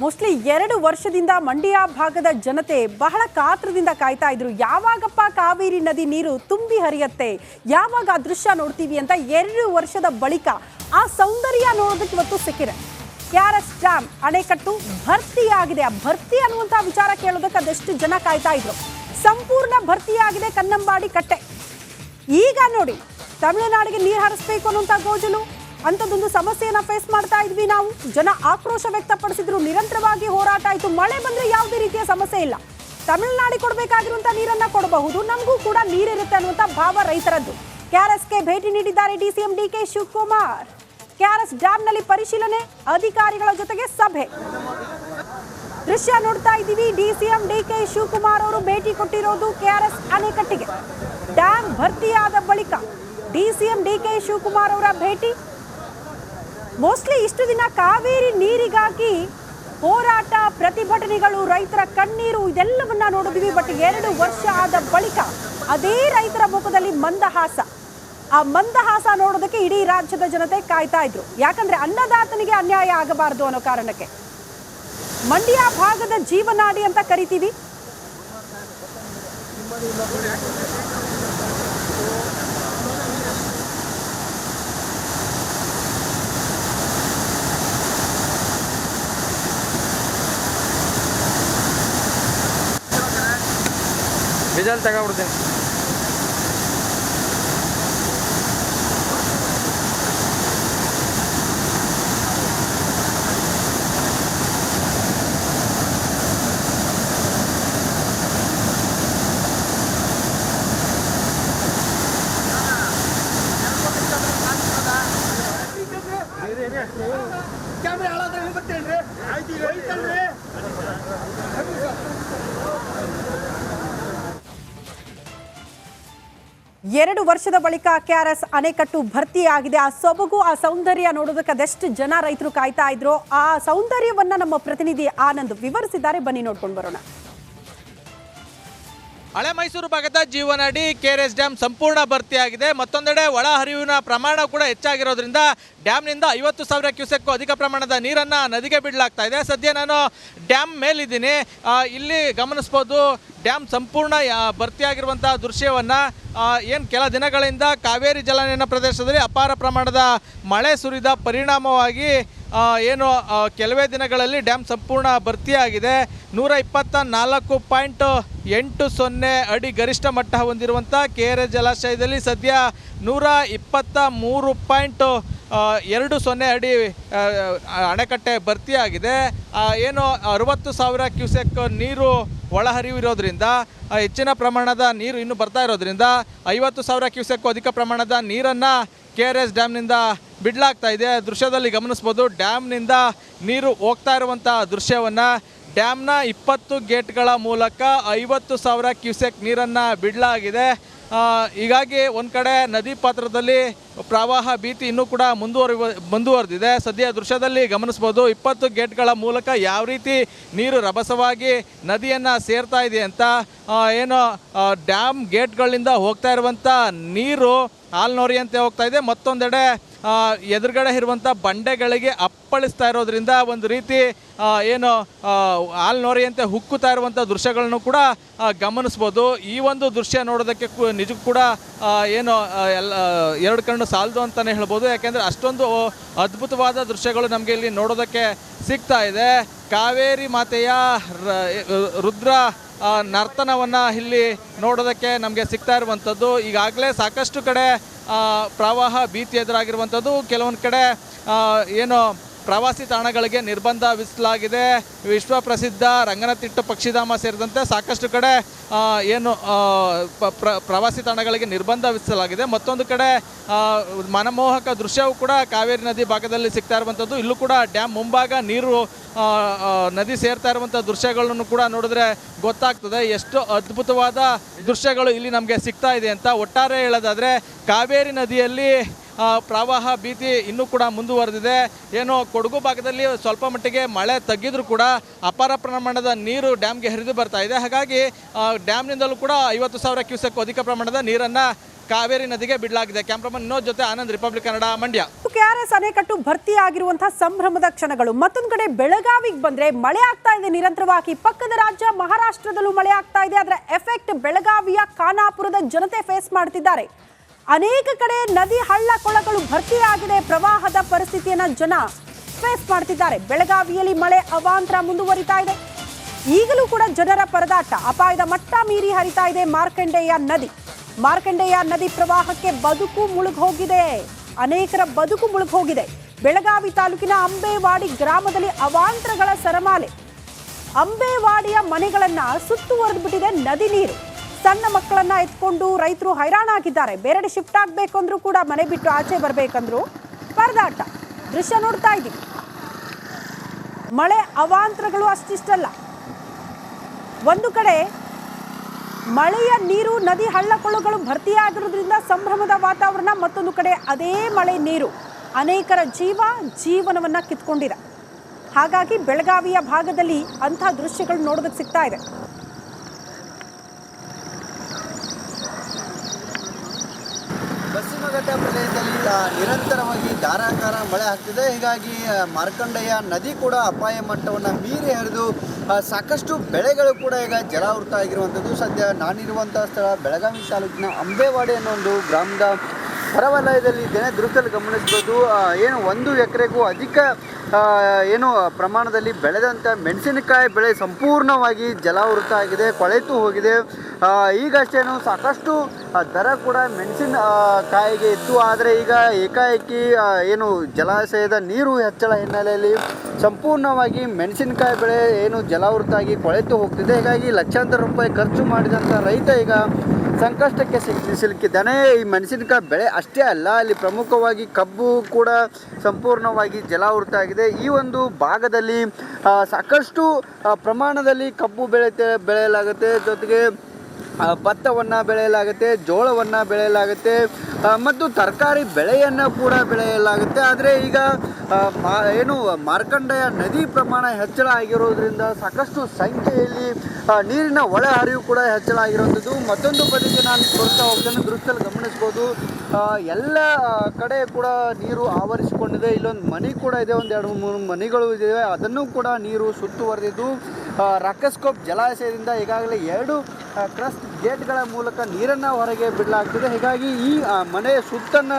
Mostly 2 ವರ್ಷದಿಂದ ಮಂಡ್ಯ ಭಾಗದ ಜನತೆ ಬಹಳ ಕಾತ್ರದಿಂದ ಕಾಯ್ತಾ ಇದ್ರು. ಯಾವಾಗಪ್ಪ ಕಾವೇರಿ ನದಿ ನೀರು ತುಂಬಿ ಹರಿಯುತ್ತೆ, ಯಾವಾಗ ಆ ದೃಶ್ಯ ನೋಡ್ತೀವಿ ಅಂತ 2 ವರ್ಷದ ಬಳಿಕ ಆ ಸೌಂದರ್ಯ ನೋಡೋದಕ್ಕೆ ಇವತ್ತು ಸಿಕ್ಕಿದೆ. KRS ಡ್ಯಾಮ್ ಅಣೆಕಟ್ಟು ಭರ್ತಿಯಾಗಿದೆ. ಆ ಭರ್ತಿ ಅನ್ನುವಂಥ ವಿಚಾರ ಕೇಳೋದಕ್ಕೆ ಅದೆಷ್ಟು ಜನ ಕಾಯ್ತಾ ಇದ್ರು. ಸಂಪೂರ್ಣ ಭರ್ತಿಯಾಗಿದೆ ಕನ್ನಂಬಾಡಿ ಕಟ್ಟೆ. ಈಗ ನೋಡಿ, ತಮಿಳುನಾಡಿಗೆ ನೀರು ಹರಿಸಬೇಕು ಅನ್ನುವಂಥ ಗೋಜಲು, ಅಂಥದ್ದೊಂದು ಸಮಸ್ಯೆಯನ್ನು ಫೇಸ್ ಮಾಡ್ತಾ ಇದ್ವಿ ನಾವು. ಜನ ಆಕ್ರೋಶ ವ್ಯಕ್ತಪಡಿಸಿದ್ರು, ನಿರಂತರವಾಗಿ ಹೋರಾಟ ಆಯಿತು. ಮಳೆ ಬಂದರೆ ಯಾವುದೇ ರೀತಿಯ ಸಮಸ್ಯೆ ಇಲ್ಲ, ತಮಿಳುನಾಡಿಗೆ ಕೊಡಬೇಕಾಗಿರುವಂಥ ನೀರನ್ನು ಕೊಡಬಹುದು, ನಮಗೂ ಕೂಡ ನೀರಿರುತ್ತೆ ಅನ್ನುವಂಥ ಭಾವ ರೈತರದ್ದು. KRSಗೆ ಭೇಟಿ ನೀಡಿದ್ದಾರೆ DCM DK ಶಿವಕುಮಾರ್. KRS ಡ್ಯಾಮ್ನಲ್ಲಿ ಪರಿಶೀಲನೆ, ಅಧಿಕಾರಿಗಳ ಜೊತೆಗೆ ಸಭೆ. ದೃಶ್ಯ ನೋಡ್ತಾ ಇದ್ದೀವಿ. DCM DK ಶಿವಕುಮಾರ್ ಅವರು ಭೇಟಿ ಕೊಟ್ಟಿರೋದು KRS ಅಣೆಕಟ್ಟಿಗೆ. ಡ್ಯಾಮ್ ಭರ್ತಿಯಾದ ಬಳಿಕ DCM DK ಶಿವಕುಮಾರ್ ಅವರ ಭೇಟಿ. ಮೋಸ್ಟ್ಲಿ ಇಷ್ಟು ದಿನ ಕಾವೇರಿ ನೀರಿಗಾಗಿ ಹೋರಾಟ, ಪ್ರತಿಭಟನೆಗಳು, ರೈತರ ಕಣ್ಣೀರು ಇದೆಲ್ಲವನ್ನ ನೋಡಿದ್ವಿ. ಬಟ್ 2 ವರ್ಷ ಆದ ಬಳಿಕ ಅದೇ ರೈತರ ಮುಖದಲ್ಲಿ ಮಂದಹಾಸ. ಆ ಮಂದಹಾಸ ನೋಡೋದಕ್ಕೆ ಇಡೀ ರಾಜ್ಯದ ಜನತೆ ಕಾಯ್ತಾ ಇದ್ರು. ಯಾಕಂದ್ರೆ ಅನ್ನದಾತನಿಗೆ ಅನ್ಯಾಯ ಆಗಬಾರದು ಅನ್ನೋ ಕಾರಣಕ್ಕೆ. ಮಂಡ್ಯ ಭಾಗದ ಜೀವನಾಡಿ ಅಂತ ಕರಿತೀವಿ. ಡೀಸೆಲ್ ತಗೊಂಡ್ಬಿಡ್ತೀನಿ. ಕ್ಯಾಮ್ರಾ ಹಾಳಾದ್ರೆ ಬರ್ತೇನ್ರಿ, ಆಯ್ತು ಹೋಯ್ತಲ್ರಿ. 2 ವರ್ಷದ ಬಳಿಕ KRS ಅಣೆಕಟ್ಟು ಭರ್ತಿಯಾಗಿದೆ. ಆ ಸೊಬಗು, ಆ ಸೌಂದರ್ಯ ನೋಡೋದಕ್ಕೆ ಅದೆಷ್ಟು ಜನ ರೈತರು ಕಾಯ್ತಾ ಇದ್ರು. ಆ ಸೌಂದರ್ಯವನ್ನ ನಮ್ಮ ಪ್ರತಿನಿಧಿ ಆನಂದ್ ವಿವರಿಸಿದ್ದಾರೆ. ಬನ್ನಿ ನೋಡ್ಕೊಂಡು ಬರೋಣ. ಹಳೆ ಮೈಸೂರು ಭಾಗದ ಜೀವನಾಡಿ KRS ಡ್ಯಾಮ್ ಸಂಪೂರ್ಣ ಭರ್ತಿಯಾಗಿದೆ. ಮತ್ತೊಂದೆಡೆ ಒಳ ಹರಿವಿನ ಪ್ರಮಾಣ ಕೂಡ ಹೆಚ್ಚಾಗಿರೋದ್ರಿಂದ ಡ್ಯಾಮ್ನಿಂದ 50,000 ಕ್ಯೂಸೆಕ್ ಅಧಿಕ ಪ್ರಮಾಣದ ನೀರನ್ನು ನದಿಗೆ ಬಿಡಲಾಗ್ತಾ ಇದೆ. ಸದ್ಯ ನಾನು ಡ್ಯಾಮ್ ಮೇಲಿದ್ದೀನಿ. ಇಲ್ಲಿ ಗಮನಿಸ್ಬೋದು, ಡ್ಯಾಮ್ ಸಂಪೂರ್ಣ ಭರ್ತಿಯಾಗಿರುವಂಥ ದೃಶ್ಯವನ್ನು. ಏನು ಕೆಲ ದಿನಗಳಿಂದ ಕಾವೇರಿ ಜಲಾನಯನ ಪ್ರದೇಶದಲ್ಲಿ ಅಪಾರ ಪ್ರಮಾಣದ ಮಳೆ ಸುರಿದ ಪರಿಣಾಮವಾಗಿ ಕೆಲವೇ ದಿನಗಳಲ್ಲಿ ಡ್ಯಾಮ್ ಸಂಪೂರ್ಣ ಭರ್ತಿಯಾಗಿದೆ. 124.80 ಅಡಿ ಗರಿಷ್ಠ ಮಟ್ಟ ಹೊಂದಿರುವಂಥ KRS ಜಲಾಶಯದಲ್ಲಿ ಸದ್ಯ 123.20 ಅಡಿ ಅಣೆಕಟ್ಟೆ ಭರ್ತಿಯಾಗಿದೆ. 60,000 ಕ್ಯೂಸೆಕ್ ನೀರು ಒಳಹರಿವು ಇರೋದ್ರಿಂದ, ಹೆಚ್ಚಿನ ಪ್ರಮಾಣದ ನೀರು ಇನ್ನೂ ಬರ್ತಾ ಇರೋದ್ರಿಂದ 50,000 ಕ್ಯೂಸೆಕ್ ಅಧಿಕ ಪ್ರಮಾಣದ ನೀರನ್ನು KRS ಡ್ಯಾಮ್ನಿಂದ ಬಿಡಲಾಗ್ತಾ ಇದೆ. ದೃಶ್ಯದಲ್ಲಿ ಗಮನಿಸ್ಬೋದು, ಡ್ಯಾಮ್ನಿಂದ ನೀರು ಹೋಗ್ತಾ ಇರುವಂಥ ದೃಶ್ಯವನ್ನು. ಡ್ಯಾಮ್ನ 20 ಗೇಟ್ಗಳ ಮೂಲಕ 50,000 ಕ್ಯೂಸೆಕ್ ನೀರನ್ನು ಬಿಡಲಾಗಿದೆ. ಹೀಗಾಗಿ ಒಂದು ಕಡೆ ನದಿ ಪಾತ್ರದಲ್ಲಿ ಪ್ರವಾಹ ಭೀತಿ ಇನ್ನೂ ಕೂಡ ಮುಂದುವರೆದಿದೆ. ಸದ್ಯ ದೃಶ್ಯದಲ್ಲಿ ಗಮನಿಸ್ಬೋದು, 20 ಗೇಟ್ಗಳ ಮೂಲಕ ಯಾವ ರೀತಿ ನೀರು ರಭಸವಾಗಿ ನದಿಯನ್ನು ಸೇರ್ತಾ ಇದೆ ಅಂತ. ಡ್ಯಾಮ್ ಗೇಟ್ಗಳಿಂದ ಹೋಗ್ತಾ ಇರುವಂಥ ನೀರು ಹಾಲ್ನೋರಿಯಂತೆ ಹೋಗ್ತಾ ಇದೆ. ಮತ್ತೊಂದೆಡೆ ಎದುರುಗಡೆ ಇರುವಂಥ ಬಂಡೆಗಳಿಗೆ ಅಪ್ಪಳಿಸ್ತಾ ಇರೋದ್ರಿಂದ ಒಂದು ರೀತಿ ಹಾಲ್ನೋರಿಯಂತೆ ಹುಕ್ಕುತ್ತಾ ಇರುವಂಥ ದೃಶ್ಯಗಳನ್ನು ಕೂಡ ಗಮನಿಸ್ಬೋದು. ಈ ಒಂದು ದೃಶ್ಯ ನೋಡೋದಕ್ಕೆ ನಿಜಕ್ಕೂ ಕೂಡ ಎರಡು ಕಣ್ಣು ಸಾಲದು ಅಂತಲೇ ಹೇಳ್ಬೋದು. ಯಾಕೆಂದರೆ ಅಷ್ಟೊಂದು ಅದ್ಭುತವಾದ ದೃಶ್ಯಗಳು ನಮಗೆ ಇಲ್ಲಿ ನೋಡೋದಕ್ಕೆ ಸಿಗ್ತಾ ಇದೆ. ಕಾವೇರಿ ಮಾತೆಯ ರುದ್ರ ನರ್ತನವನ್ನು ಇಲ್ಲಿ ನೋಡೋದಕ್ಕೆ ನಮಗೆ ಸಿಗ್ತಾ ಇರುವಂಥದ್ದು. ಈಗಾಗಲೇ ಸಾಕಷ್ಟು ಕಡೆ ಪ್ರವಾಹ ಭೀತಿ ಎದುರಾಗಿರುವಂಥದ್ದು. ಕೆಲವೊಂದು ಕಡೆ ಪ್ರವಾಸಿ ತಾಣಗಳಿಗೆ ನಿರ್ಬಂಧ ವಿಧಿಸಲಾಗಿದೆ. ವಿಶ್ವ ಪ್ರಸಿದ್ಧ ರಂಗನತಿಟ್ಟು ಪಕ್ಷಿಧಾಮ ಸೇರಿದಂತೆ ಸಾಕಷ್ಟು ಕಡೆ ಪ್ರವಾಸಿ ತಾಣಗಳಿಗೆ ನಿರ್ಬಂಧ ವಿಧಿಸಲಾಗಿದೆ. ಮತ್ತೊಂದು ಕಡೆ ಮನಮೋಹಕ ದೃಶ್ಯವೂ ಕೂಡ ಕಾವೇರಿ ನದಿ ಭಾಗದಲ್ಲಿ ಸಿಗ್ತಾ ಇರುವಂಥದ್ದು. ಇಲ್ಲೂ ಕೂಡ ಡ್ಯಾಮ್ ಮುಂಭಾಗ ನೀರು ನದಿ ಸೇರ್ತಾ ಇರುವಂಥ ದೃಶ್ಯಗಳನ್ನು ಕೂಡ ನೋಡಿದ್ರೆ ಗೊತ್ತಾಗ್ತದೆ ಎಷ್ಟು ಅದ್ಭುತವಾದ ದೃಶ್ಯಗಳು ಇಲ್ಲಿ ನಮಗೆ ಸಿಗ್ತಾ ಇದೆ ಅಂತ. ಒಟ್ಟಾರೆ ಹೇಳೋದಾದರೆ ಕಾವೇರಿ ನದಿಯಲ್ಲಿ ಪ್ರವಾಹ ಭೀತಿ ಇನ್ನೂ ಕೂಡ ಮುಂದುವರೆದಿದೆ. ಕೊಡಗು ಭಾಗದಲ್ಲಿ ಸ್ವಲ್ಪ ಮಟ್ಟಿಗೆ ಮಳೆ ತಗ್ಗಿದ್ರೂ ಕೂಡ ಅಪಾರ ಪ್ರಮಾಣದ ನೀರು ಡ್ಯಾಮ್ಗೆ ಹರಿದು ಬರ್ತಾ ಇದೆ. ಹಾಗಾಗಿ ಡ್ಯಾಮ್ನಿಂದಲೂ ಕೂಡ 50,000 ಕ್ಯೂಸೆಕ್ ಅಧಿಕ ಪ್ರಮಾಣದ ನೀರನ್ನು ಕಾವೇರಿ ನದಿಗೆ ಬಿಡಲಾಗಿದೆ. ಕ್ಯಾಮ್ರಾಮನ್ ವಿನೋದ್ ಜೊತೆ ಆನಂದ್, ರಿಪಬ್ಲಿಕ್ ಕನ್ನಡ, ಮಂಡ್ಯ. KRS ಅಣೆಕಟ್ಟು ಭರ್ತಿ ಆಗಿರುವಂತಹ ಸಂಭ್ರಮದ ಕ್ಷಣಗಳು. ಮತ್ತೊಂದು ಕಡೆ ಬೆಳಗಾವಿಗೆ ಬಂದ್ರೆ ಮಳೆ ಆಗ್ತಾ ಇದೆ ನಿರಂತರವಾಗಿ. ಪಕ್ಕದ ರಾಜ್ಯ ಮಹಾರಾಷ್ಟ್ರದಲ್ಲೂ ಮಳೆ ಆಗ್ತಾ ಇದೆ. ಅದರ ಎಫೆಕ್ಟ್ ಬೆಳಗಾವಿಯ ಖಾನಾಪುರದ ಜನತೆ ಫೇಸ್ ಮಾಡ್ತಿದ್ದಾರೆ. ಅನೇಕ ಕಡೆ ನದಿ ಹಳ್ಳ ಕೊಳ್ಳಗಳು ಭರ್ತಿಯಾಗಿದೆ. ಪ್ರವಾಹದ ಪರಿಸ್ಥಿತಿಯನ್ನ ಜನ ಫೇಸ್ ಮಾಡ್ತಿದ್ದಾರೆ. ಬೆಳಗಾವಿಯಲ್ಲಿ ಮಳೆ ಅವಾಂತರ ಮುಂದುವರಿತಾ ಇದೆ. ಈಗಲೂ ಕೂಡ ಜನರ ಪರದಾಟ. ಅಪಾಯದ ಮಟ್ಟ ಮೀರಿ ಹರಿತಾ ಇದೆ ಮಾರ್ಕಂಡೇಯ ನದಿ ಪ್ರವಾಹಕ್ಕೆ ಬದುಕು ಮುಳುಗಿ ಹೋಗಿದೆ. ಅನೇಕರ ಬದುಕು ಮುಳುಗಿ ಹೋಗಿದೆ. ಬೆಳಗಾವಿ ತಾಲೂಕಿನ ಅಂಬೇವಾಡಿ ಗ್ರಾಮದಲ್ಲಿ ಅವಾಂತರಗಳ ಸರಮಾಲೆ. ಅಂಬೇವಾಡಿಯ ಮನೆಗಳನ್ನ ಸುತ್ತುವರೆದು ಬಿಟ್ಟಿದೆ ನದಿ ನೀರು. ಸಣ್ಣ ಮಕ್ಕಳನ್ನ ಎತ್ಕೊಂಡು ರೈತರು ಹೈರಾಣಾಗಿದ್ದಾರೆ. ಬೇರೆಡೆ ಶಿಫ್ಟ್ ಆಗಬೇಕು ಅಂದ್ರೂ ಕೂಡ ಮನೆ ಬಿಟ್ಟು ಆಚೆ ಬರಬೇಕಂದ್ರೂ ಪರದಾಟ. ದೃಶ್ಯ ನೋಡ್ತಾ ಇದ್ದೀವಿ. ಮಳೆ ಅವಾಂತರಗಳು ಅಷ್ಟಿಷ್ಟಲ್ಲ. ಒಂದು ಕಡೆ ಮಳೆಯ ನೀರು ನದಿ ಹಳ್ಳಕೊಳ್ಳಗಳು ಭರ್ತಿಯಾಗಿರೋದ್ರಿಂದ ಸಂಭ್ರಮದ ವಾತಾವರಣ. ಮತ್ತೊಂದು ಕಡೆ ಅದೇ ಮಳೆ ನೀರು ಅನೇಕರ ಜೀವನವನ್ನ ಕಿತ್ಕೊಂಡಿದೆ. ಹಾಗಾಗಿ ಬೆಳಗಾವಿಯ ಭಾಗದಲ್ಲಿ ಅಂಥ ದೃಶ್ಯಗಳು ನೋಡೋದಕ್ಕೆ ಸಿಗ್ತಾ ಇದೆ. ಪಶ್ಚಿಮಘಟ್ಟ ಪ್ರದೇಶದಲ್ಲಿ ನಿರಂತರವಾಗಿ ಧಾರಾಕಾರ ಮಳೆ ಆಗ್ತಿದೆ. ಹೀಗಾಗಿ ಮಾರ್ಕಂಡೇಯ ನದಿ ಕೂಡ ಅಪಾಯ ಮಟ್ಟವನ್ನು ಮೀರಿ ಹರಿದು ಸಾಕಷ್ಟು ಬೆಳೆಗಳು ಕೂಡ ಈಗ ಜಲಾವೃತ ಆಗಿರುವಂಥದ್ದು. ಸದ್ಯ ನಾನಿರುವಂಥ ಸ್ಥಳ ಬೆಳಗಾವಿ ತಾಲೂಕಿನ ಅಂಬೇವಾಡಿ ಅನ್ನೋ ಒಂದು ಗ್ರಾಮದ ಹೊರವಲಯದಲ್ಲಿ ಇದ್ದೇನೆ. ದೃಶ್ಯದಲ್ಲಿ ಗಮನಿಸ್ಬೋದು, ಏನು 1 ಎಕರೆಗೂ ಅಧಿಕ ಪ್ರಮಾಣದಲ್ಲಿ ಬೆಳೆದಂಥ ಮೆಣಸಿನಕಾಯಿ ಬೆಳೆ ಸಂಪೂರ್ಣವಾಗಿ ಜಲಾವೃತ ಆಗಿದೆ, ಕೊಳೆತು ಹೋಗಿದೆ. ಈಗಷ್ಟೇನು ಸಾಕಷ್ಟು ದರ ಕೂಡ ಮೆಣಸಿನಕಾಯಿಗೆ ಇತ್ತು. ಆದರೆ ಈಗ ಏಕಾಏಕಿ ಜಲಾಶಯದ ನೀರು ಹೆಚ್ಚಳ ಹಿನ್ನೆಲೆಯಲ್ಲಿ ಸಂಪೂರ್ಣವಾಗಿ ಮೆಣಸಿನಕಾಯಿ ಬೆಳೆ ಜಲಾವೃತ ಆಗಿ ಕೊಳೆತು ಹೋಗ್ತಿದೆ. ಹೀಗಾಗಿ ಲಕ್ಷಾಂತರ ರೂಪಾಯಿ ಖರ್ಚು ಮಾಡಿದಂಥ ರೈತ ಈಗ ಸಂಕಷ್ಟಕ್ಕೆ ಸಿಲುಕಿದ್ದಾನೆ. ಈ ಮೆಣಸಿನಕಾಯಿ ಬೆಳೆ ಅಷ್ಟೇ ಅಲ್ಲ, ಅಲ್ಲಿ ಪ್ರಮುಖವಾಗಿ ಕಬ್ಬು ಕೂಡ ಸಂಪೂರ್ಣವಾಗಿ ಜಲಾವೃತ ಆಗಿದೆ. ಈ ಒಂದು ಭಾಗದಲ್ಲಿ ಸಾಕಷ್ಟು ಪ್ರಮಾಣದಲ್ಲಿ ಕಬ್ಬು ಬೆಳೆಯಲಾಗುತ್ತೆ, ಜೊತೆಗೆ ಭತ್ತವನ್ನು ಬೆಳೆಯಲಾಗುತ್ತೆ, ಜೋಳವನ್ನು ಬೆಳೆಯಲಾಗುತ್ತೆ ಮತ್ತು ತರಕಾರಿ ಬೆಳೆಯನ್ನು ಕೂಡ ಬೆಳೆಯಲಾಗುತ್ತೆ. ಆದರೆ ಈಗ ಮಾರ್ಕಂಡೇಯ ನದಿ ಪ್ರಮಾಣ ಹೆಚ್ಚಳ ಆಗಿರೋದ್ರಿಂದ ಸಾಕಷ್ಟು ಸಂಖ್ಯೆಯಲ್ಲಿ ನೀರಿನ ಒಳ ಹರಿವು ಕೂಡ ಹೆಚ್ಚಳ ಆಗಿರುವಂಥದ್ದು. ಮತ್ತೊಂದು ಬದಿಗೆ ನಾನು ತೋರಿಸ್ತಾ ಹೋಗ್ತೇನೆ. ದೃಶ್ಯದಲ್ಲಿ ಗಮನಿಸ್ಬೋದು, ಎಲ್ಲ ಕಡೆ ಕೂಡ ನೀರು ಆವರಿಸಿಕೊಂಡಿದೆ. ಇಲ್ಲೊಂದು ಮನೆ ಕೂಡ ಇದೆ, 1-2-3 ಮನೆಗಳು ಇವೆ, ಅದನ್ನು ಕೂಡ ನೀರು ಸುತ್ತುವರೆದಿದ್ದು. ರಾಕಸ್ಕೋಪ್ ಜಲಾಶಯದಿಂದ ಈಗಾಗಲೇ 2 ಕ್ರಸ್ಟ್ ಗೇಟ್ಗಳ ಮೂಲಕ ನೀರನ್ನು ಹೊರಗೆ ಬಿಡಲಾಗ್ತಿದೆ. ಹೀಗಾಗಿ ಈ ಮನೆಯ ಸುತ್ತನ್ನು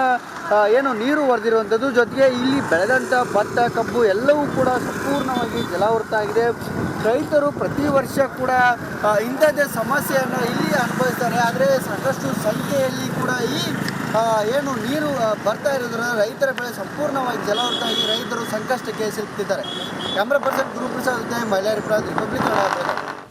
ನೀರು ಹೊರದಿರುವಂಥದ್ದು. ಜೊತೆಗೆ ಇಲ್ಲಿ ಬೆಳೆದಂಥ ಭತ್ತ, ಕಬ್ಬು ಎಲ್ಲವೂ ಕೂಡ ಸಂಪೂರ್ಣವಾಗಿ ಜಲಾವೃತ ಆಗಿದೆ. ರೈತರು ಪ್ರತಿ ವರ್ಷ ಕೂಡ ಇಂಥದ್ದೇ ಸಮಸ್ಯೆಯನ್ನು ಇಲ್ಲಿ ಅನುಭವಿಸ್ತಾರೆ. ಆದರೆ ಸಾಕಷ್ಟು ಸಂಖ್ಯೆಯಲ್ಲಿ ಕೂಡ ಈ ನೀರು ಬರ್ತಾ ಇರೋದ್ರಿಂದ ರೈತರ ಬೆಳೆ ಸಂಪೂರ್ಣವಾಗಿ ಜಲಾವೃತ ಆಗಿ ರೈತರು ಸಂಕಷ್ಟಕ್ಕೆ ಸಿಲುಕ್ತಿದ್ದಾರೆ. ಕ್ಯಾಮ್ರಾ ಪರ್ಸನ್ ಗುರುಪ್ರಸಾದ್ ಜೊತೆ ಮೈಲಾರಿ ರಿಪಬ್ಲಿಕ್.